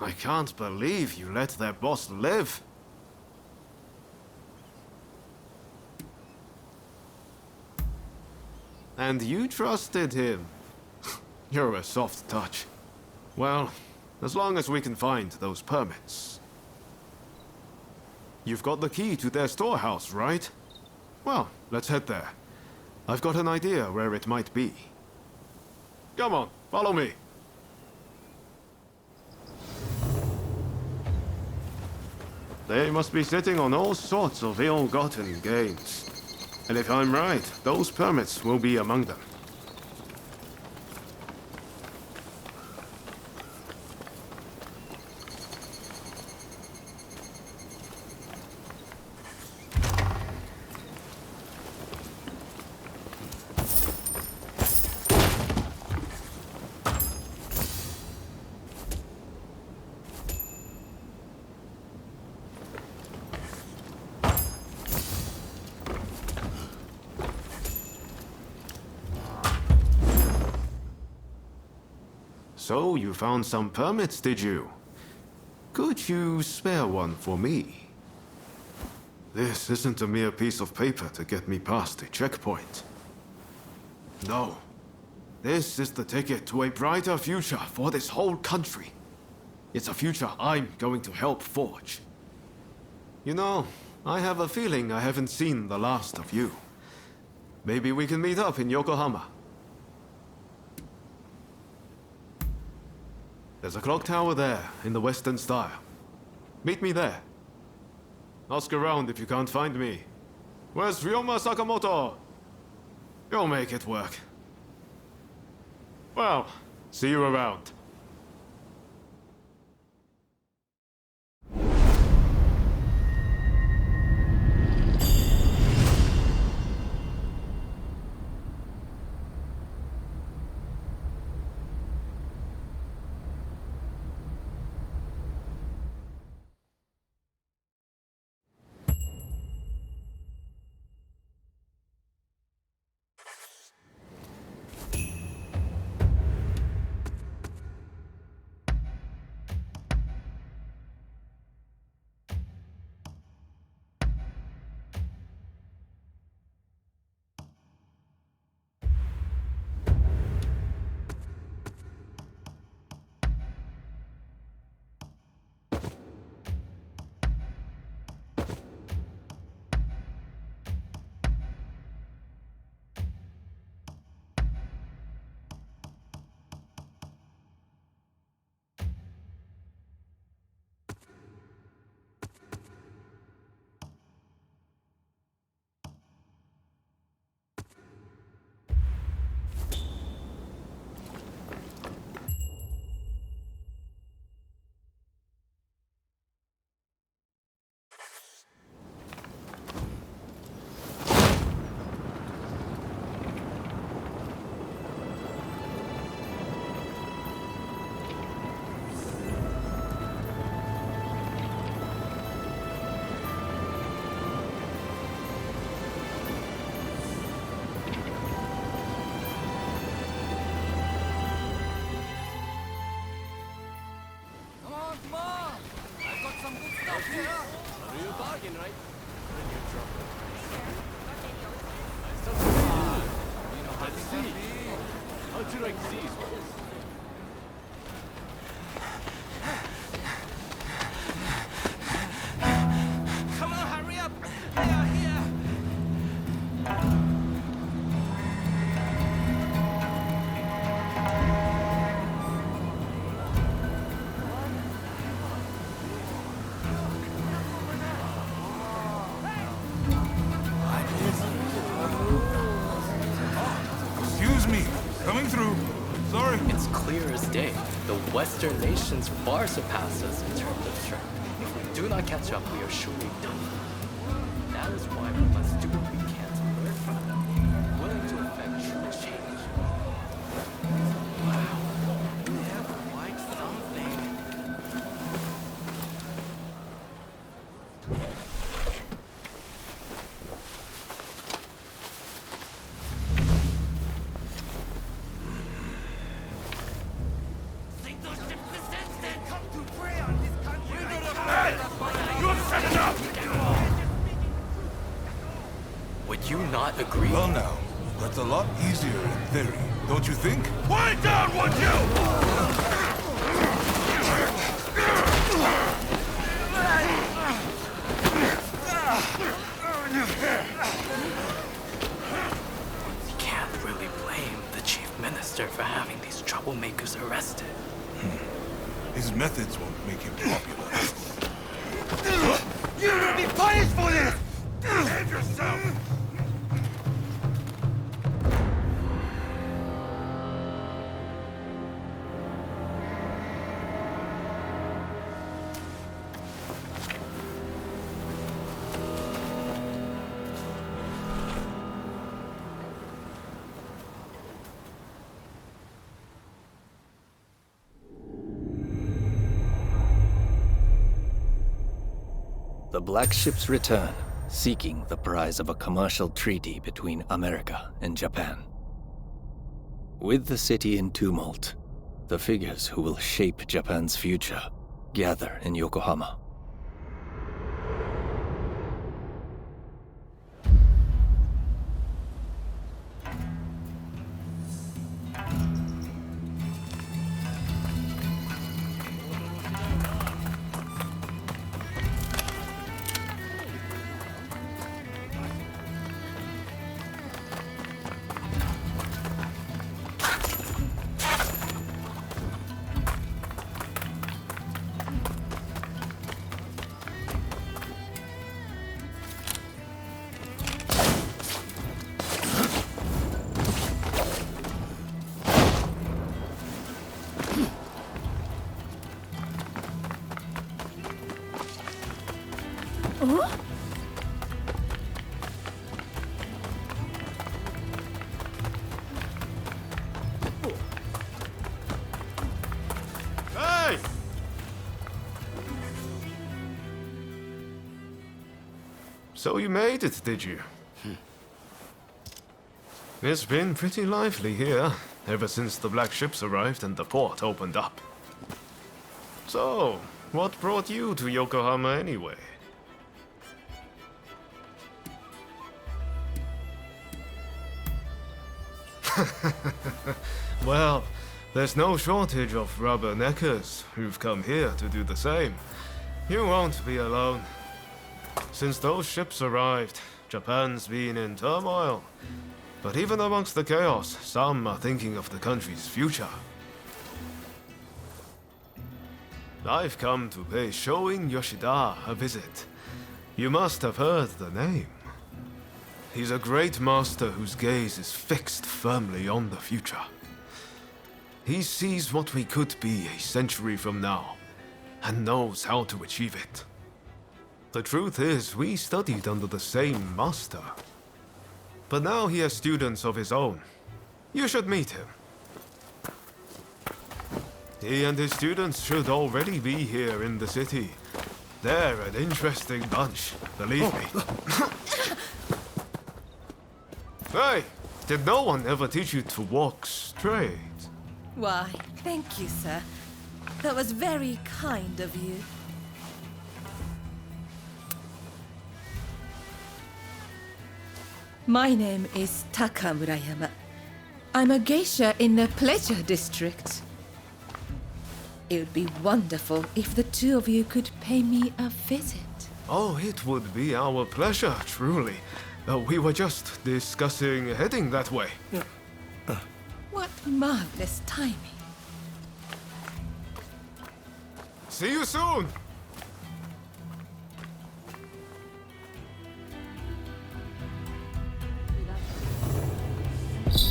I can't believe you let their boss live. And you trusted him. You're a soft touch. Well, as long as we can find those permits. You've got the key to their storehouse, right? Well, let's head there. I've got an idea where it might be. Come on, follow me. They must be sitting on all sorts of ill-gotten gains. And if I'm right, those permits will be among them. So, you found some permits, did you? Could you spare one for me? This isn't a mere piece of paper to get me past a checkpoint. No. This is the ticket to a brighter future for this whole country. It's a future I'm going to help forge. You know, I have a feeling I haven't seen the last of you. Maybe we can meet up in Yokohama. There's a clock tower there, in the Western style. Meet me there. Ask around if you can't find me. Where's Ryoma Sakamoto? You'll make it work. Well, see you around. The Western nations far surpass us in terms of strength. If we do not catch up, we are surely done. That is why we must do what we can to learn from them, willing to effect true change. Wow, they have quite something. Signal ship descends and come to prayer! you not agree? Well now, that's a lot easier in theory, don't you think? Quiet down, would you? You can't really blame the chief minister for having these troublemakers arrested. His methods won't make him popular. You will be punished for this! Behave yourself! The Black Ships return, seeking the prize of a commercial treaty between America and Japan. With the city in tumult, the figures who will shape Japan's future gather in Yokohama. Hey! So you made it, did you? It's been pretty lively here, ever since the Black Ships arrived and the port opened up. So, what brought you to Yokohama anyway? Well, there's no shortage of rubberneckers who've come here to do the same. You won't be alone. Since those ships arrived, Japan's been in turmoil. But even amongst the chaos, some are thinking of the country's future. I've come to pay Shoin Yoshida a visit. You must have heard the name. He's a great master whose gaze is fixed firmly on the future. He sees what we could be a century from now, and knows how to achieve it. The truth is, we studied under the same master. But now he has students of his own. You should meet him. He and his students should already be here in the city. They're an interesting bunch, believe me. Hey, did no one ever teach you to walk straight? Why, thank you, sir. That was very kind of you. My name is Taka Murayama. I'm a geisha in the Pleasure District. It would be wonderful if the two of you could pay me a visit. Oh, it would be our pleasure, truly. We were just discussing heading that way. What marvelous timing. See you soon!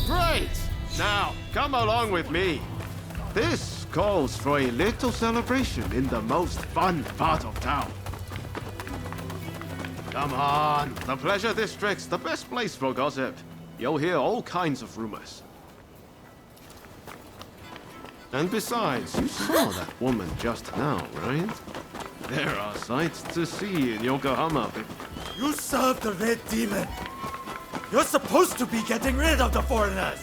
Great! Now, come along with me. This calls for a little celebration in the most fun part of town. Come on, the Pleasure District's the best place for gossip. You'll hear all kinds of rumors. And besides, you saw that woman just now, right? There are sights to see in Yokohama. You serve the Red Demon! You're supposed to be getting rid of the foreigners!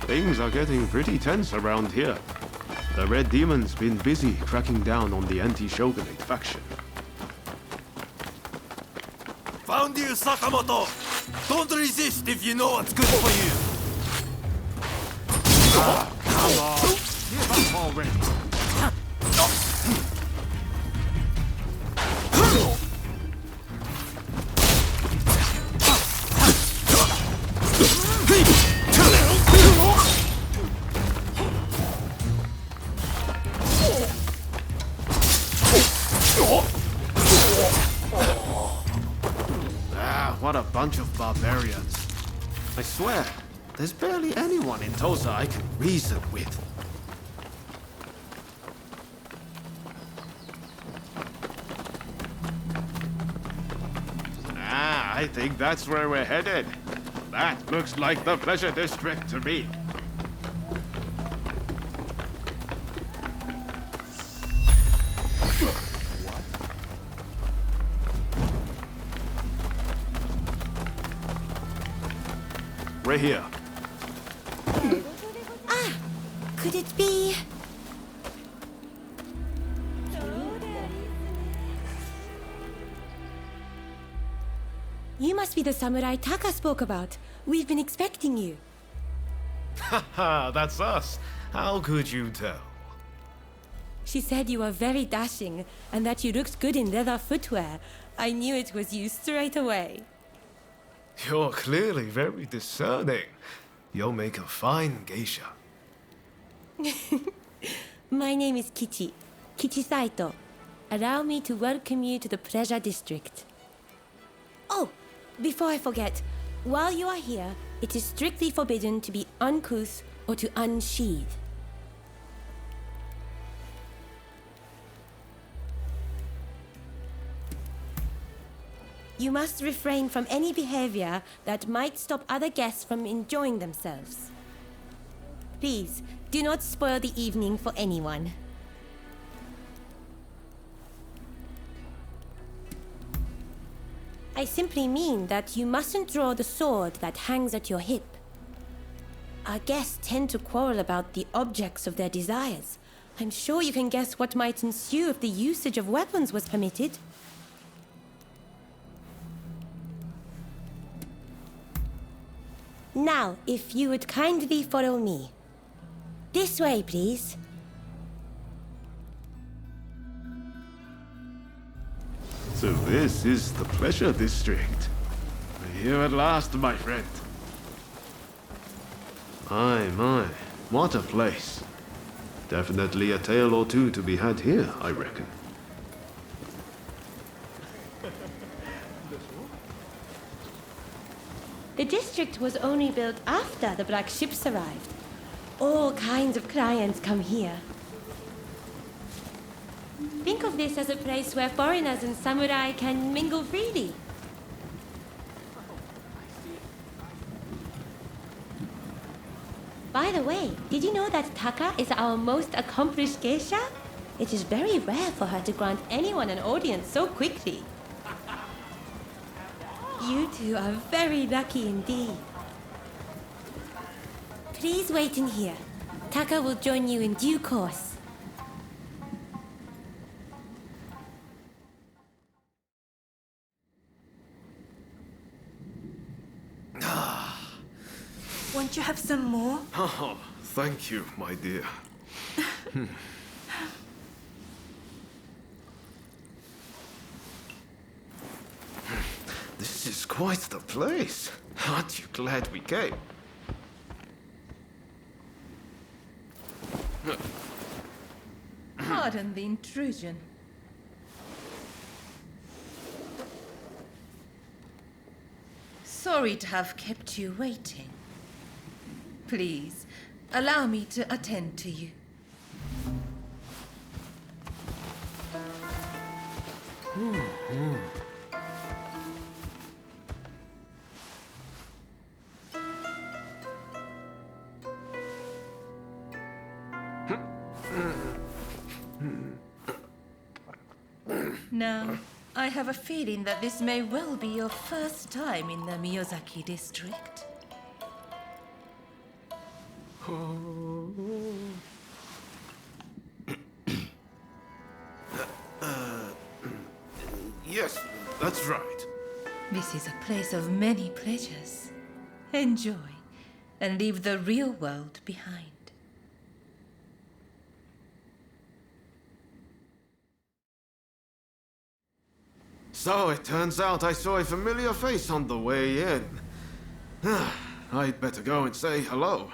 Things are getting pretty tense around here. The Red Demon's been busy cracking down on the anti-shogunate faction. Found you, Sakamoto! Don't resist if you know what's good for you! Come on. Give up already. What a bunch of barbarians. I swear, there's barely anyone in Tosa I can reason with. I think that's where we're headed. That looks like the Pleasure District to me. We're here. Could it be? You must be the samurai Taka spoke about. We've been expecting you. Haha, that's us. How could you tell? She said you were very dashing and that you looked good in leather footwear. I knew it was you straight away. You're clearly very discerning. You'll make a fine geisha. My name is Kichi. Kichi Saito. Allow me to welcome you to the Pleasure District. Oh, before I forget, while you are here, it is strictly forbidden to be uncouth or to unsheathe. You must refrain from any behavior that might stop other guests from enjoying themselves. Please, do not spoil the evening for anyone. I simply mean that you mustn't draw the sword that hangs at your hip. Our guests tend to quarrel about the objects of their desires. I'm sure you can guess what might ensue if the usage of weapons was permitted. Now, if you would kindly follow me. This way, please. So this is the Pleasure District. We're here at last, my friend. My, what a place. Definitely a tale or two to be had here, I reckon. The district was only built after the black ships arrived. All kinds of clients come here. Think of this as a place where foreigners and samurai can mingle freely. By the way, did you know that Taka is our most accomplished geisha? It is very rare for her to grant anyone an audience so quickly. You two are very lucky indeed. Please wait in here. Taka will join you in due course. Won't you have some more? Oh, thank you, my dear. This is quite the place. Aren't you glad we came? Pardon the intrusion. Sorry to have kept you waiting. Please, allow me to attend to you. Now, I have a feeling that this may well be your first time in the Miyazaki district. Yes, that's right. This is a place of many pleasures. Enjoy, and leave the real world behind. So it turns out I saw a familiar face on the way in. I'd better go and say hello.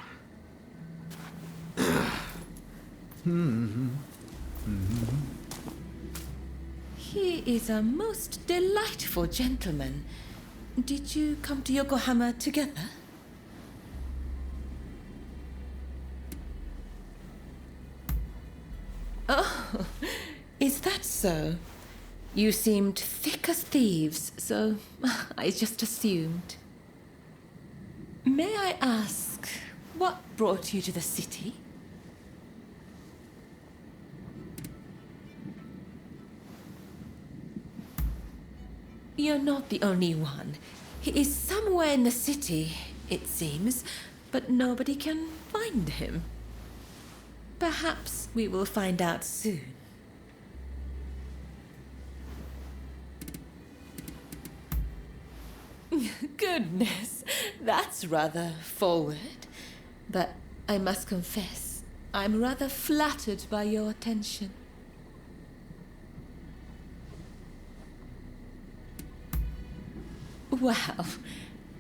He is a most delightful gentleman. Did you come to Yokohama together? Oh, is that so? You seemed thick as thieves, so I just assumed. May I ask, what brought you to the city? You're not the only one. He is somewhere in the city, it seems, but nobody can find him. Perhaps we will find out soon. Goodness, that's rather forward. But I must confess, I'm rather flattered by your attention. Well,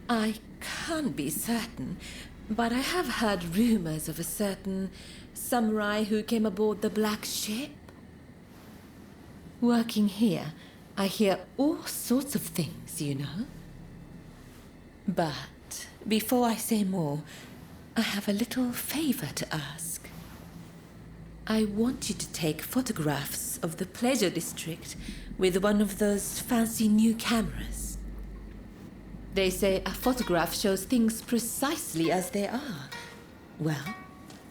I can't be certain, but I have heard rumors of a certain samurai who came aboard the Black Ship. Working here, I hear all sorts of things, you know. But before I say more, I have a little favor to ask. I want you to take photographs of the Pleasure District with one of those fancy new cameras. They say a photograph shows things precisely as they are. Well,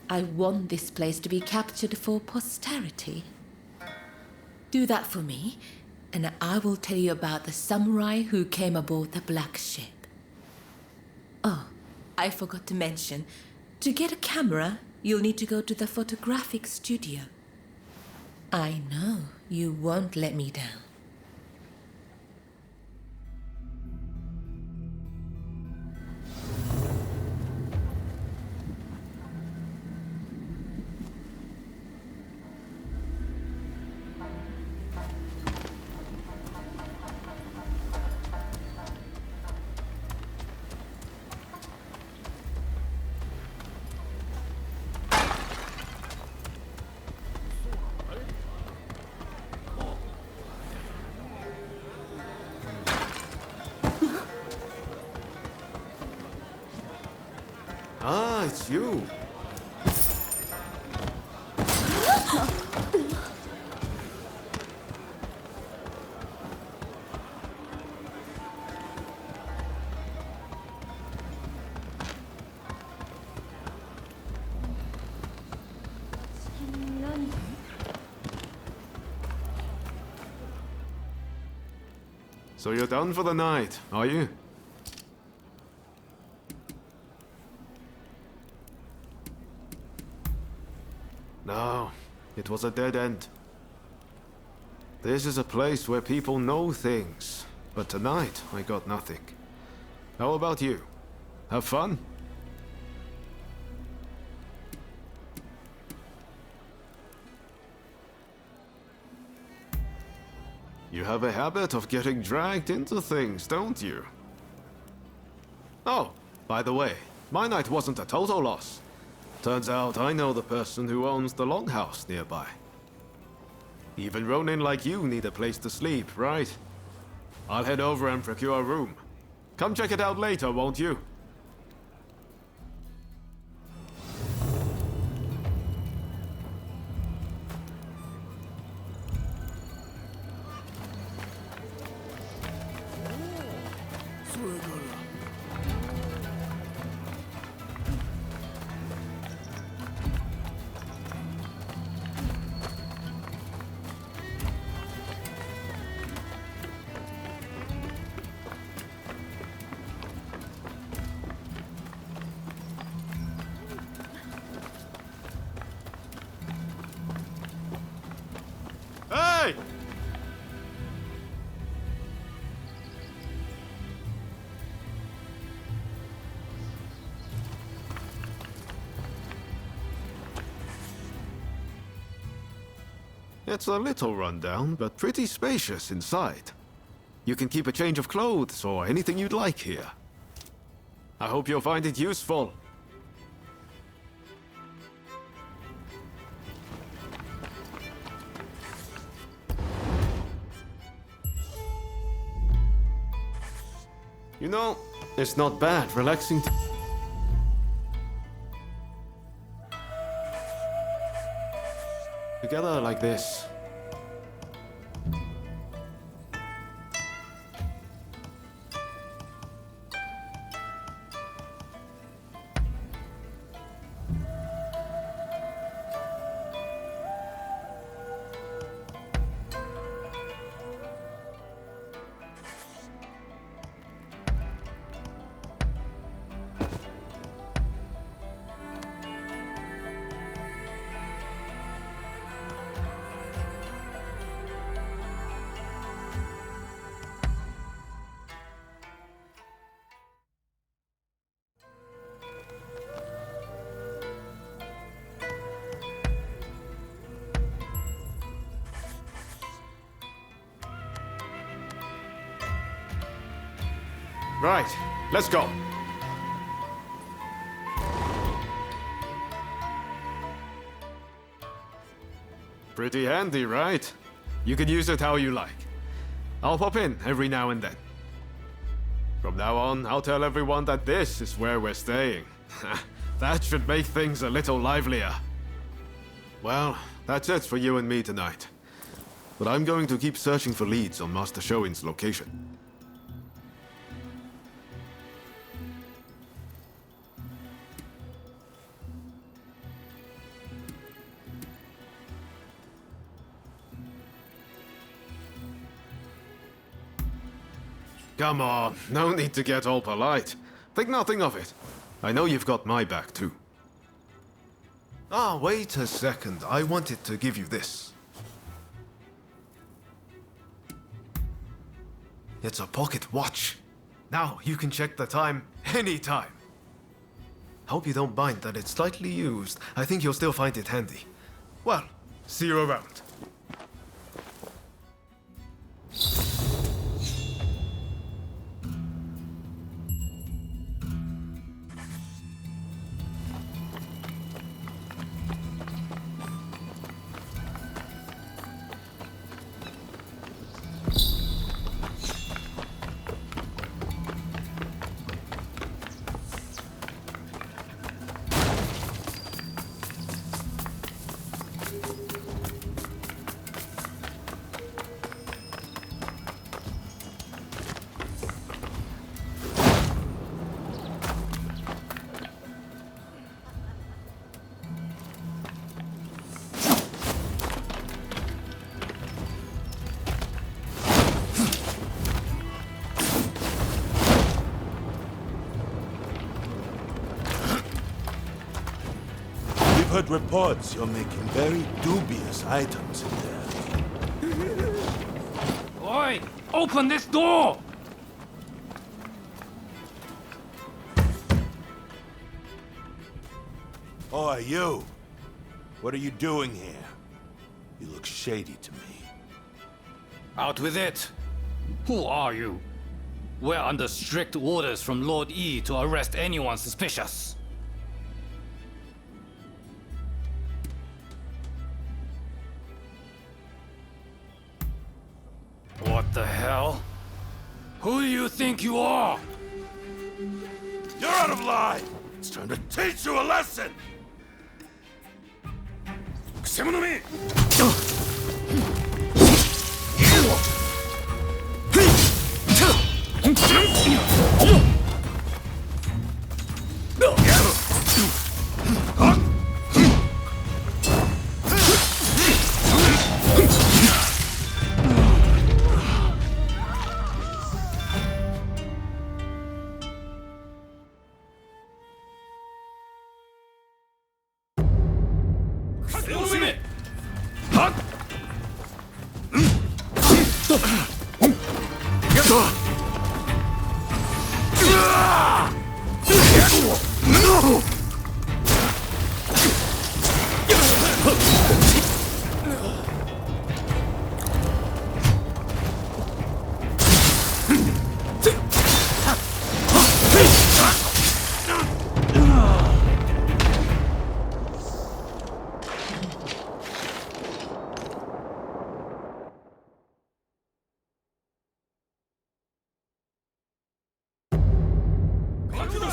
I want this place to be captured for posterity. Do that for me, and I will tell you about the samurai who came aboard the Black Ship. Oh, I forgot to mention, to get a camera, you'll need to go to the photographic studio. I know you won't let me down. Ah, it's you. So you're done for the night, are you? No, it was a dead end. This is a place where people know things, but tonight I got nothing. How about you? Have fun? You have a habit of getting dragged into things, don't you? Oh, by the way, my night wasn't a total loss. Turns out I know the person who owns the longhouse nearby. Even Ronin like you need a place to sleep, right? I'll head over and procure a room. Come check it out later, won't you? It's a little rundown, but pretty spacious inside. You can keep a change of clothes or anything you'd like here. I hope you'll find it useful. You know, it's not bad relaxing. Together like this. Right, let's go. Pretty handy, right? You can use it how you like. I'll pop in every now and then. From now on, I'll tell everyone that this is where we're staying. That should make things a little livelier. Well, that's it for you and me tonight. But I'm going to keep searching for leads on Master Shoin's location. Come on, no need to get all polite. Think nothing of it. I know you've got my back too. Ah, wait a second. I wanted to give you this. It's a pocket watch. Now you can check the time anytime. Hope you don't mind that it's slightly used. I think you'll still find it handy. Well, see you around. Heard reports you're making very dubious items in there. Oi! Open this door! Oi, you! What are you doing here? You look shady to me. Out with it! Who are you? We're under strict orders from Lord Yi to arrest anyone suspicious. What the hell? Who do you think you are? You're out of line! It's time to teach you a lesson!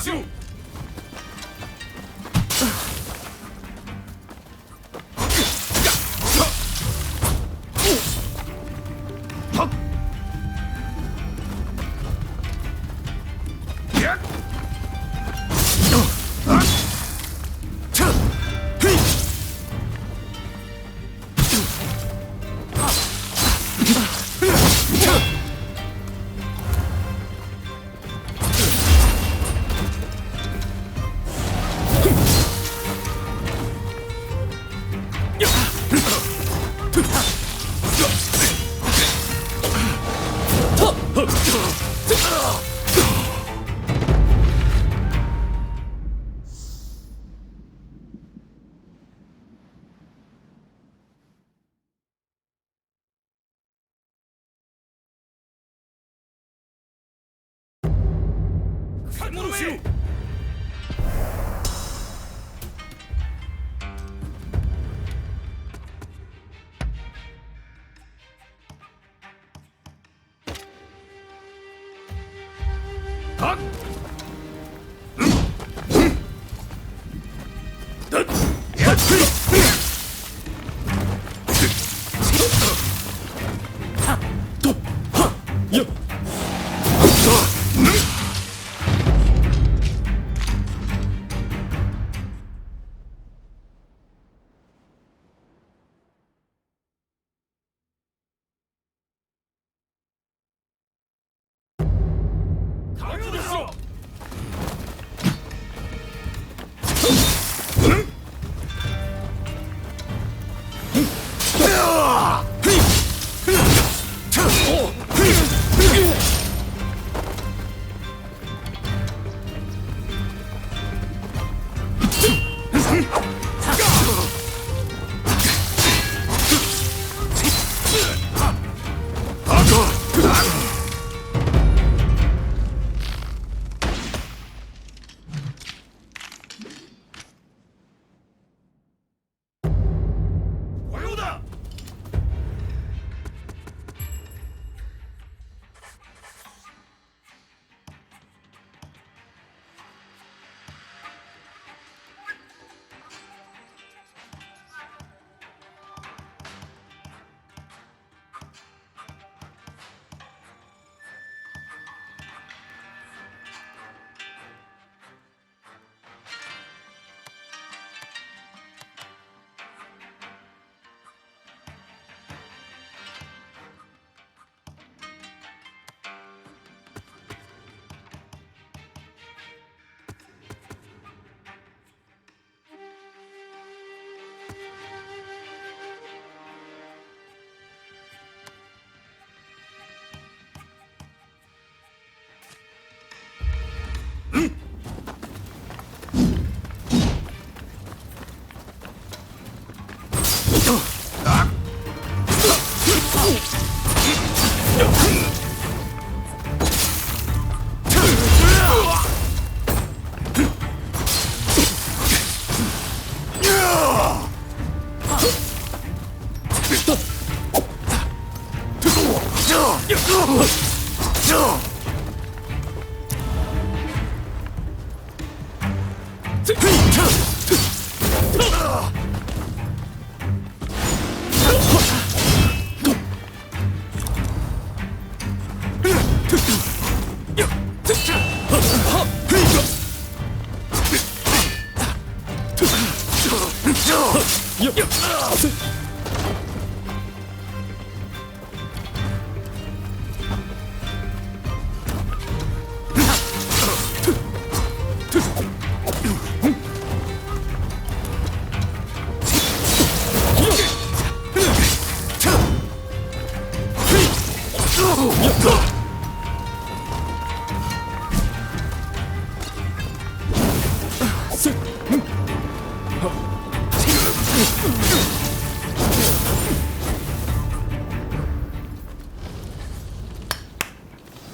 しろ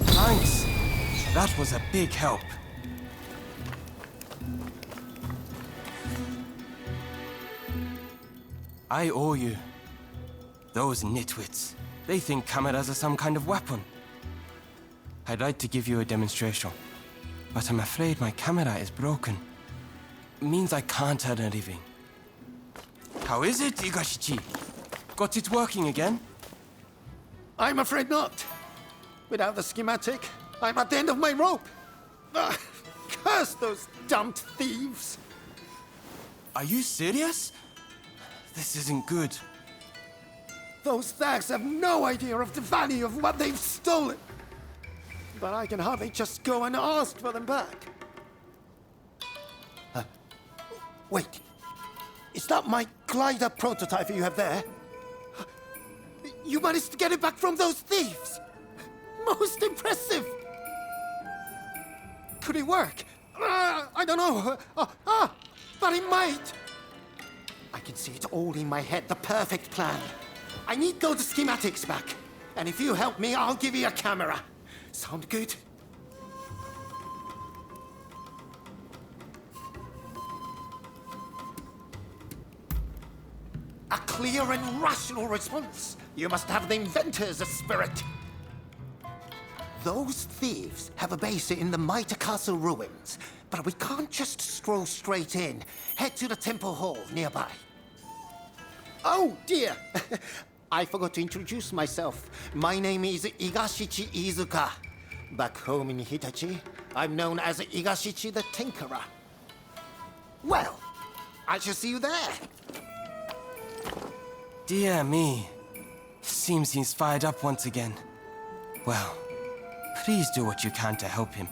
Thanks. That was a big help. I owe you. Those nitwits. They think cameras are some kind of weapon. I'd like to give you a demonstration. but I'm afraid my camera is broken. Means I can't earn a living. How is it, Igashichi? Got it working again? I'm afraid not. Without the schematic, I'm at the end of my rope. Curse those dumped thieves. Are you serious? This isn't good. Those thugs have no idea of the value of what they've stolen. But I can hardly just go and ask for them back. Wait. Is that my glider prototype you have there? You managed to get it back from those thieves! Most impressive! Could it work? I don't know. But it might! I can see it all in my head, the perfect plan. I need those schematics back. And if you help me, I'll give you a camera. Sound good? A clear and rational response. You must have the inventor's spirit. Those thieves have a base in the Mitre Castle ruins, but we can't just stroll straight in. Head to the temple hall nearby. Oh, dear. I forgot to introduce myself. My name is Igashichi Iizuka. Back home in Hitachi, I'm known as Igashichi the Tinkerer. Well, I shall see you there. Dear me. Seems he's fired up once again. Well, please do what you can to help him.